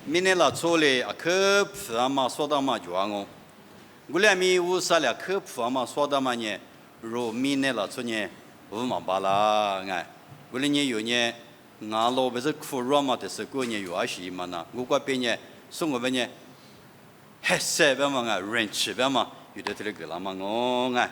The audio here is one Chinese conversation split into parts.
明年了错嘞，可普阿妈说到嘛就啊我，我俩咪乌啥了可普阿妈说到嘛呢，如明年了错呢，乌嘛巴啦哎，我俩呢有呢，俺老不是苦热嘛的是过年有啊些嘛呢，我这边呢送我们呢，还塞边嘛啊，人吃边嘛，有的这里个啦嘛我哎，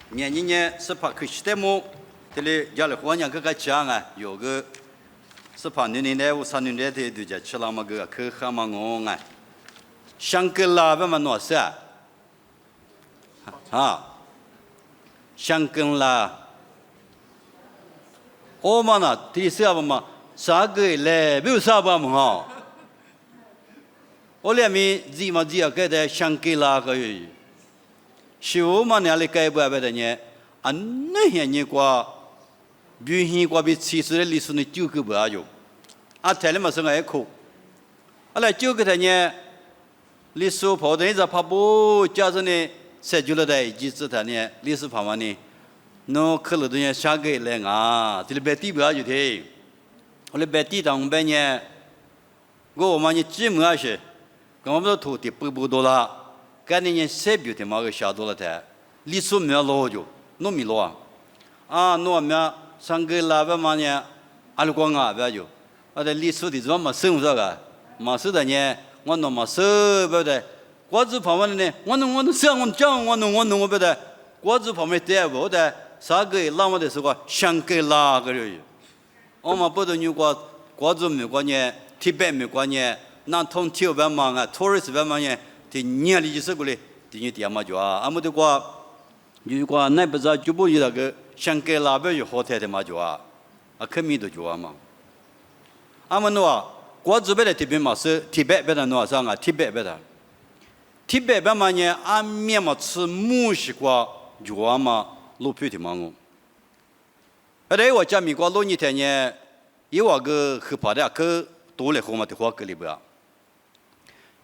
年呢是怕可惜的么，这里家里花娘这个家啊有个。是怕你来我三年来的就叫吃了嘛个可喝嘛我哎，香格拉不嘛哪是啊？香格拉，我嘛呢第三不嘛啥个来没有啥吧嘛哈？我俩咪gì嘛gì个的香格拉个，是我嘛那里改不不的呢？啊那些你qua。表现过比其实的历史呢就个不有，啊，台里嘛是个苦，啊来就个他呢，历史跑的一直跑步，加上呢，才就了在几次他呢，历史跑完呢，那可能都呢下个来啊，这里白地不要就的，我来白地当白呢，我们呢几么些，跟我们土地不多了，干的呢谁比的嘛个下多了的，历史没有老就，弄没老啊，弄没。上个老板嘛呢，阿拉光啊，不要就，我的历史的怎么生活个？嘛是的呢，我弄嘛是不的，瓜子旁边呢，我弄想我讲我弄我不的，瓜子旁边带不的，啥个那么的是个香格拉个人，我们不懂有个瓜子没关呢，铁板没关呢，那通铁板嘛啊，托尔斯板嘛呢，的年里就是过来，的你点嘛就啊，俺们的瓜，有个那不知道就不有那个。香格拉边有好太的嘛就啊，啊可米都就啊嘛。俺们喏，瓜子边的这边嘛是铁板边的喏上啊，铁板边的，铁板边嘛呢，俺面嘛吃木西瓜就啊嘛，路皮的嘛我。而我家米瓜老年天呢，有那个很怕的，可多了后嘛的话个里边，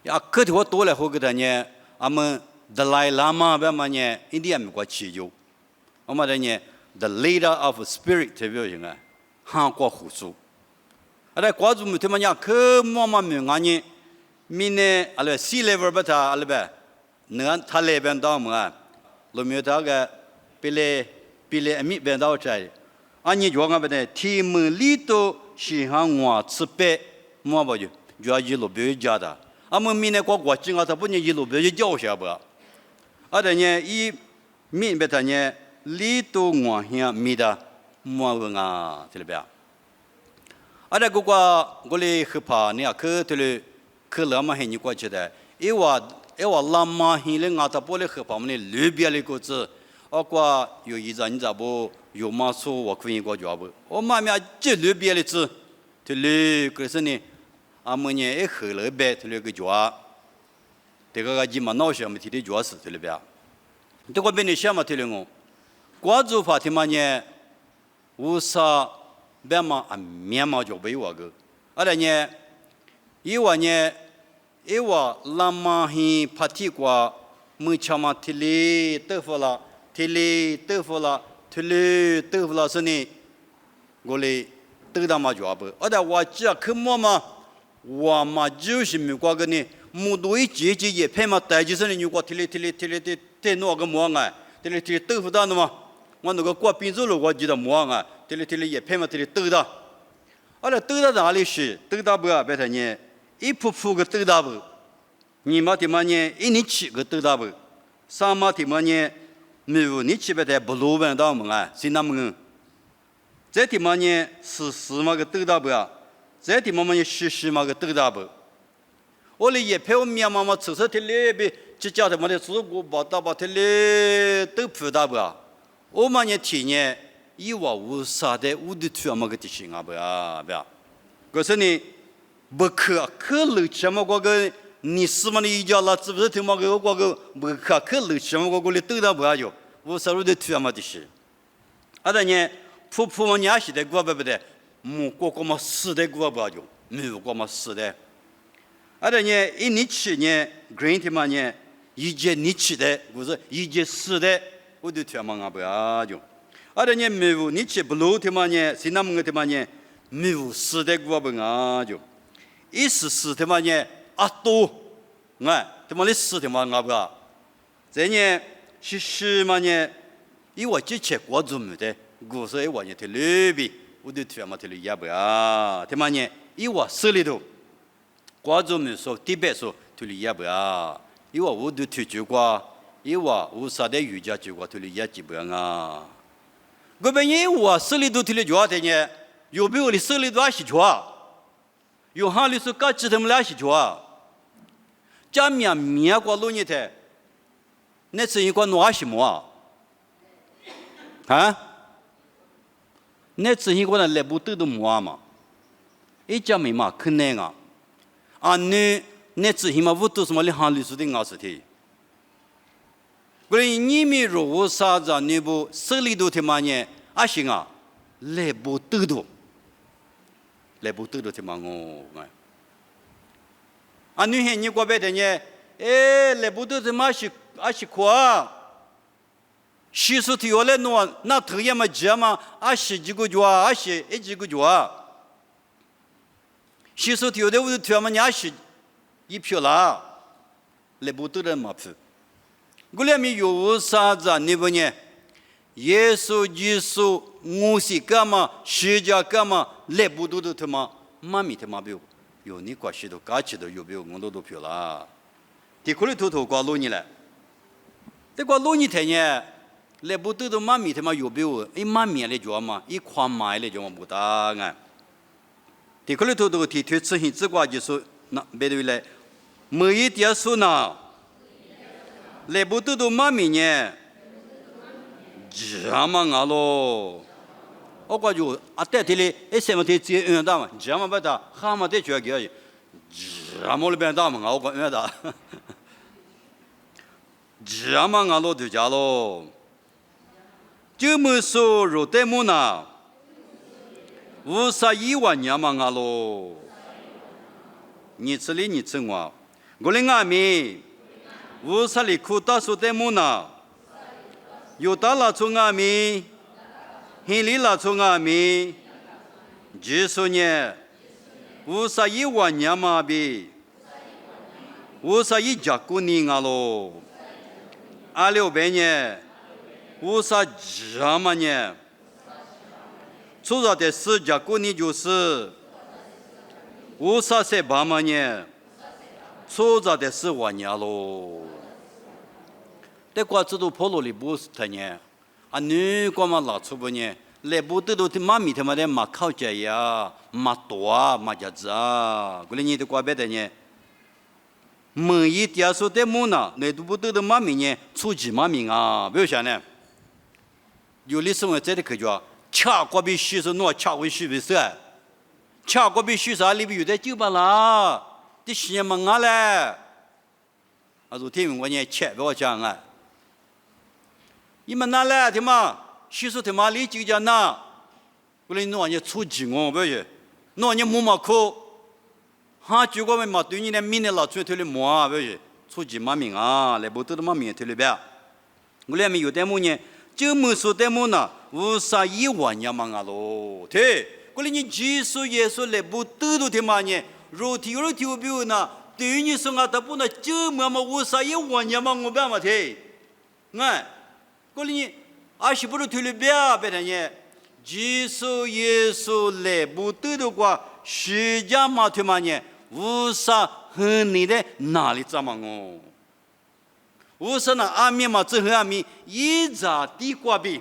呀可的话多了后个的呢，俺们达赖喇嘛边嘛呢，印第安米瓜祈求，我们的呢。The leader of spirit 这表现啊，韩国胡说。阿拉瓜子木他们讲可么么没安尼，明年阿拉 sea level 不他阿拉呗，那他那边到么啊？路面那个比例米边到这，安尼就讲不的，天门里头是向我吃白，么不就要一路别家的。俺们明年国庆啊，他不能一路别叫下不？阿的呢，一明白他呢。里头我乡米的么个啊，这里边。阿拉我哩害怕你啊，去这里去那么很你过去的，因为那么很哩，俺他不哩害怕么哩路边哩个子，我过有一阵你咋不有嘛说我可以过去不？我妈咪这路边哩子，这里可是呢，俺们呢一喝了白，这里个脚，这个鸡嘛闹些么提的脚是这里边，这个边你想嘛这里我。瓜子法提嘛呢，乌沙边嘛啊面嘛就不有那个，阿拉呢，因为拉嘛嘿帕提瓜，没吃嘛提里豆腐啦，提里豆腐啦是呢，我嘞豆大嘛就不，阿拉我只可么嘛，我嘛就是没瓜个呢，木多一节也配嘛，带就是呢，你瓜提里那个么啊，提里豆腐大的嘛。我那个过宾州路，我记得么啊？这里也拍嘛，这里豆的，阿拉豆的哪里是豆大不啊？别看呢，一铺铺个豆大不，你嘛的嘛呢？一年起个豆大不，三嘛的嘛呢？没有你起别的不路边到么啊？是那么个，这的嘛呢？是嘛个豆大不啊？这的嘛呢？是嘛个豆大不？我哩也拍我面嘛吃这里边，这家的嘛的，如果把这里都铺大不啊？我们呢体验，以往无啥的，无的土么个地形啊不呀不呀，可是呢，不可漏什么个你是么的一家啦，是不是听么个不可漏什么个哩都那不要有，无啥路的土么地形，啊的呢，普么年是的过不的，个么死的过不要有，没有个么死的，啊的呢，一年起呢，green 的嘛呢，一节你起的，不是一节死的。我都听嘛啊不要就，阿拉呢没有你去不路的嘛呢，是那么个的嘛呢，没有死的过不啊就，一时他妈呢啊多，他妈的死他妈啊不啊，这呢是嘛呢，我之前过做么的，故事我呢在里边，我都他妈在里也不啊，他妈呢我手里头，过做么说地别说在里也不啊，我都推举过，我啥的瑜伽举过在里也基本啊。我本人我手里头推了脚的呢，有比我的手里头还是脚，有哈里是搞起他们俩是脚，家面过路你的，那是一个哪什么啊？那是一个那来不得的么嘛？一家没嘛可能啊，那是一嘛不都是嘛的哈里是的我是的。你们如果啥子你不手里头的嘛呢？行啊，来不得的的嘛我你看你过别的呢？来不得的嘛是夸，习俗的原来那头也嘛接嘛，是几个脚，是几个脚，习俗的有的我头嘛你是一票啦，来不得的嘛票。我俩没有啥子你不呢？耶稣基督我是干嘛？世界干嘛？来不得的他妈，妈咪他妈没有你关系都搞起的有没有？我都票了。第可里头挂路你了，这挂路你睇呢？来不得的妈咪他妈有没有？妈咪来叫嘛？宽买来叫嘛不大啊？第可里头提推执行只挂就是那别的来，每一点数呢？来不得的妈咪呢？这嘛啊咯，我感觉带起来什么的接大嘛，这嘛不大，哈嘛得学个，这嘛里边大嘛，我感大，这嘛啊咯就家咯，这么说肉带么呢？51万年嘛啊咯，你吃里你吃我，我的阿妹，50里苦大树带么呢？有大拉从阿米，黑里拉从阿米，10年51万年嘛比，51家姑娘啊咯，26年50嘛年，出了的4家姑娘就是58嘛年，出了的4万年咯。这瓜子都跑路里不是他呢，你干嘛拉出不呢？来不得都他妈咪他妈的马靠家呀，马多啊，马家子啊，过来你的瓜别的呢？每一点数的么呢？那都不得的妈咪呢？出几妈咪啊？不要想呢。有的时候这里可叫恰过比虚是诺恰为虚为色，恰过比虚啥里边有的就把啦，这些嘛啊嘞，说听我呢，切不要讲啊。你们哪来的嘛？叙述的嘛里就讲那，过来弄人出钱哦，不是？弄人木马哭，哈结果嘛对你的明年老出头的木啊，不是？出钱嘛命啊，来不得的嘛命头里边。我俩没有点么呢？就没说点么呢？51万年嘛啊咯，对，过来你技术也说来不得的嘛呢？肉体不有呢？对于你说啊，他不能就么嘛51万年嘛，我办嘛对，过来你是不是推了别的呢？技术耶稣来不得的话，世界嘛对嘛呢？无啥和你的哪里怎么哦？无啥那阿弥嘛，这和阿弥一扎地瓜比，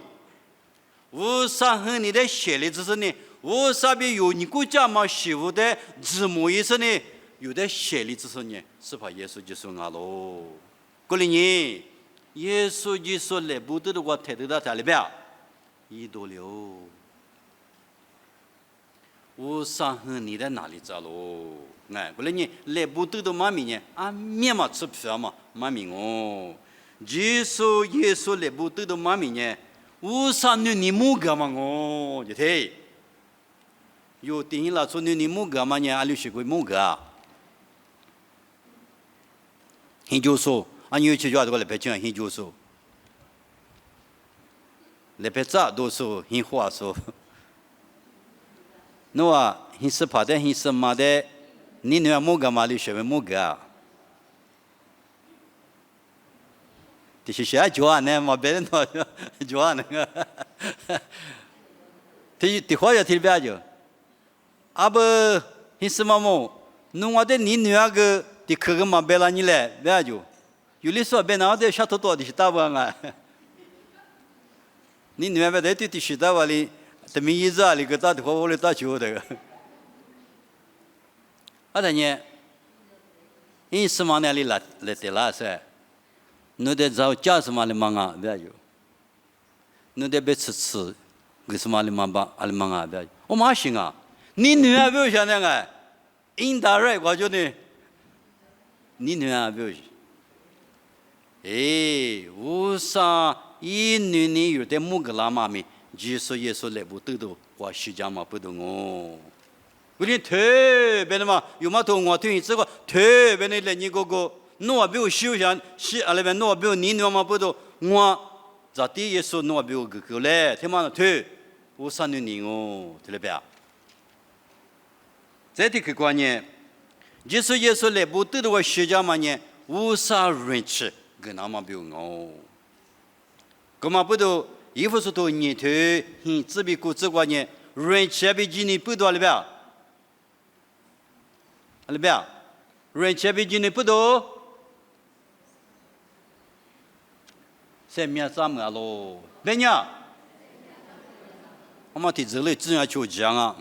无啥和你的血里只是呢？无啥比有你国家嘛媳妇的字母意思呢？有的血里只是呢，是怕耶稣就说啊喽，过来你。耶稣基督来不得的话，抬头到哪里边？一多了，我伤害你在哪里找喽？过来你来不得的妈咪呢？面嘛吃票嘛，妈咪哦。耶稣来不得的妈咪呢？我伤你木干嘛哦？就对。有电影了说你木干嘛呢？阿里学过木干。研究所。你有去叫这个来北京研究所，来北京都是研话说，那啊，研是怕的，研是嘛的，你女儿木个嘛里学木个，这是学教呢嘛别人说教那个，这话要听别就，啊不，你什么么？弄我的你女儿个，这可个嘛别了你来别就，有的说别那我的下头多的是大不啊？你女儿别在对是大不哩？他们意思啊，那个打的话我来打球的。啊，但呢，因什么呢？里来得拉噻，侬得找家什么的忙啊，别就，侬得别吃，个什么的忙吧，阿里忙啊，别就，我马行啊，你女儿不要想那个，因大人我觉得，你女儿不要，为啥一女人有点木个拉妈咪？耶稣来不得到，我徐家嘛不懂哦。我连特别的嘛，有嘛同我对这个特别的来你哥哥，我比如修想是阿拉边我比如你嘛不懂我，在第耶稣我比如个嘞，他妈特我三女人哦，对了呗。这个观念，耶稣来不得到我徐家嘛呢，无啥人吃，跟他们比如哦，干嘛不懂？衣服是多年头，自比古之观念，人吃比今年不多了呗。阿边，人吃比今年不多，谁面啥么咯？别呀，我们提这类自然就讲啊，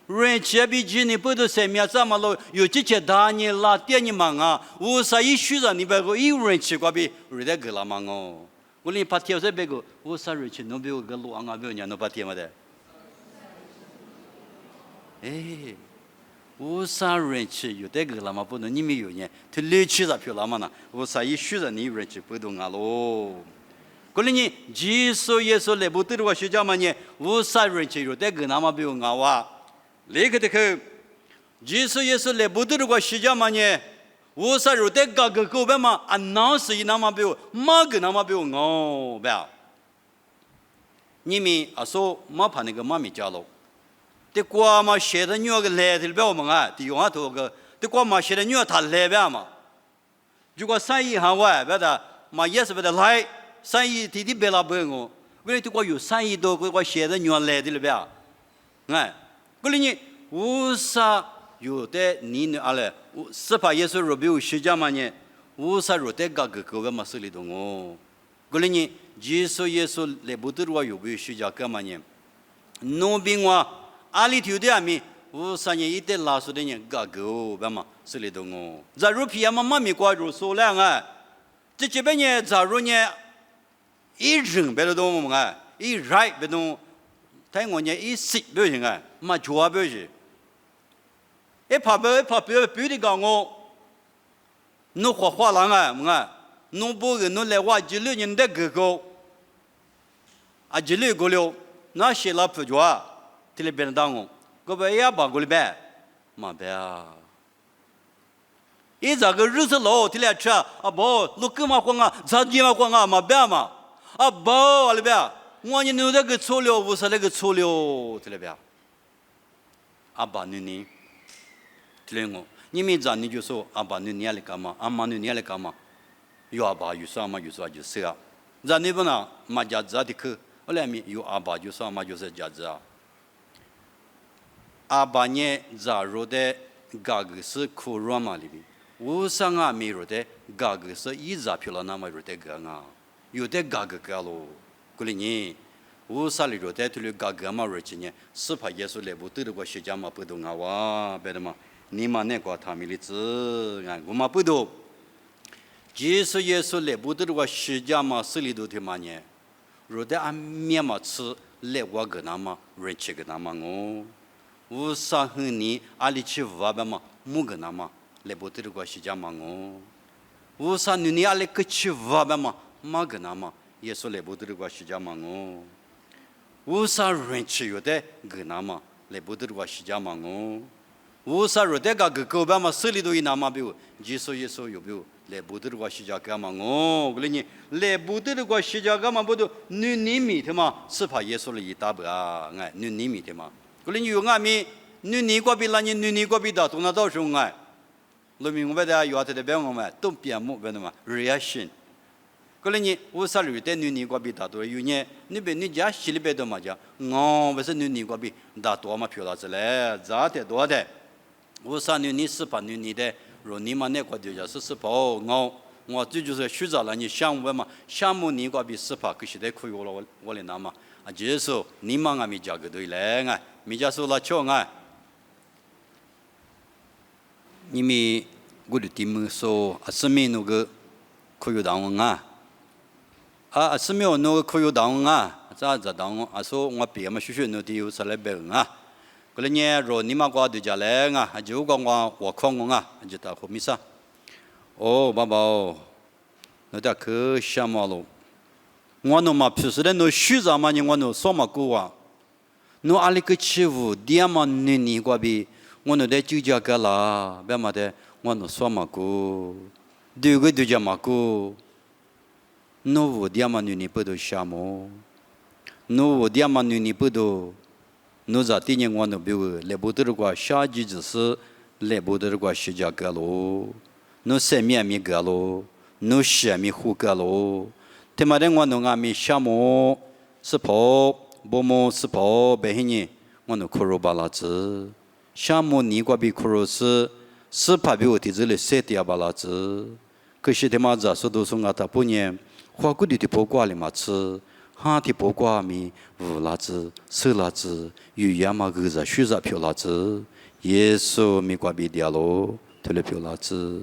人吃比今年不多，谁面啥么咯？有这些大年啦，第二年忙啊，无啥一虚着，你别个有人吃过比人家个啦忙哦。我连拍贴在别个，无啥人吃，侬别个路啊，别个伢侬拍贴嘛的，无啥人吃，有这个了嘛不能你没有呢？他六七十票了嘛呢？无啥一虚着你人吃不动啊喽？过来呢，耶稣来不得的话学家嘛呢？无啥人吃有这个那么不用啊哇？那个的去，耶稣来不得的话学家嘛呢？无啥有这个狗呗嘛？啊，那是那么不用，马个那么不用哦，呗？你们啊说马怕那个马没家喽？这瓜嘛写的女儿个来的不要嘛啊，用下头个，这瓜嘛写的女儿她来不要嘛？如果生意行外，别的嘛也是别的来，生意天天别拉不我，为了这瓜有生意多，我写的女儿来的了不要？哎，过来呢，无啥有的你呢阿嘞，是怕耶稣若比如学家嘛呢，无啥若的个个嘛手里头哦，过来呢，耶稣来不得话有比如学家干嘛呢？农兵话。阿里头的阿米，无啥人一点拉出的人嘎狗，别嘛，是里头哦。假如皮亚嘛妈咪挂住数量啊，这边呢，假如呢，一人别的东么啊，一来别东，台湾呢一食不行啊，嘛做不行。一怕别的讲我，侬画廊啊，么啊，侬不个侬来挖几六人的狗狗，啊几六个了，那些老不做啊。这里边的当我，我不要把过来呗，嘛别啊！一这个日子老，这里吃啊不，路根嘛慌啊，咋地嘛慌啊，嘛别嘛，啊不，阿里边，我你弄这个错了，无啥那个错了，这里边，阿爸你，这里我，你们这你就说阿爸你来干嘛？阿妈你来干嘛？有阿爸有啥嘛有啥就是啊，这你不能嘛家子的去，我来咪有阿爸就啥嘛就是家子啊。阿爸呢，假如的嘎个是苦软嘛里边，无啥啊没有的嘎个是一扎票了那么有的个啊，有的嘎个个咯，过来呢，无啥里头的头里嘎个嘛而且呢，是怕耶稣来不得的个学家嘛不懂啊哇，别的嘛，你嘛那个他们的字啊，我嘛不懂，即使耶稣来不得的个学家嘛是里头的嘛呢，如的按面嘛吃来我个那么人吃个那么哦。无啥和你阿里去挖吧嘛，木个那嘛，来不得的个是讲嘛哦。无啥你阿里个去挖吧嘛，马个那嘛，耶稣来不得的个是讲嘛哦。无啥人吃有的个那嘛，来不得的个是讲嘛哦。无啥有的个狗吧嘛，手里头有那嘛比如，耶稣有比如，来不得的个是讲干嘛哦。过来你来不得的个是讲干嘛不都你米的嘛，是怕耶稣来一大把啊，哎，你米的嘛。过来你有俺们，女尼瓜比那你女尼瓜比的，都那到时候哎，路明白的要的别我们都别木别的嘛 reaction。过来你我啥路的女尼瓜比大多有呢，你别你家心里边的嘛讲，我不是女尼瓜比大多嘛漂亮子嘞，咋的多的，我啥女尼是把女尼的，若你嘛那块就叫是跑我这就是学着了你项目嘛，项目尼瓜比是怕可是得可以我来拿嘛，啊就是你嘛俺没加个对嘞啊，没加说了巧啊，你们我的题目说啊生命那个可以当啊。啊，是没有那个可有当啊，咋当啊？说我别嘛，学那地有啥来别啊？过来呢，若你嘛挂对家来啊，就讲我看我啊，就到后面啥？哦，爸爸哦，那点可羡慕了。我那嘛平时的那学着嘛，你我那什么过啊？那阿里个欺负，点嘛你过比，我那在就家个啦，别嘛的，我那什么过？对家嘛过。Novo diamantuni pedo chamo. Novo diamantuni pedo. Nos atinha quando viu leboter com a chá de Jesus, leboter com a chá galo. No semia mi galo, no chame hu galo. Temaren quando ngami chamo, se po, bomo se po, behini, quando coro balaze. Chamo ni guabi cross, se pabio tizele setia balaze. Que se temaza so do sungata punye. 花谷里的包瓜里嘛吃，哈的包瓜米乌辣子、瘦辣子、有盐嘛个子、水子漂辣子，耶稣米瓜比掉喽，特别漂辣子。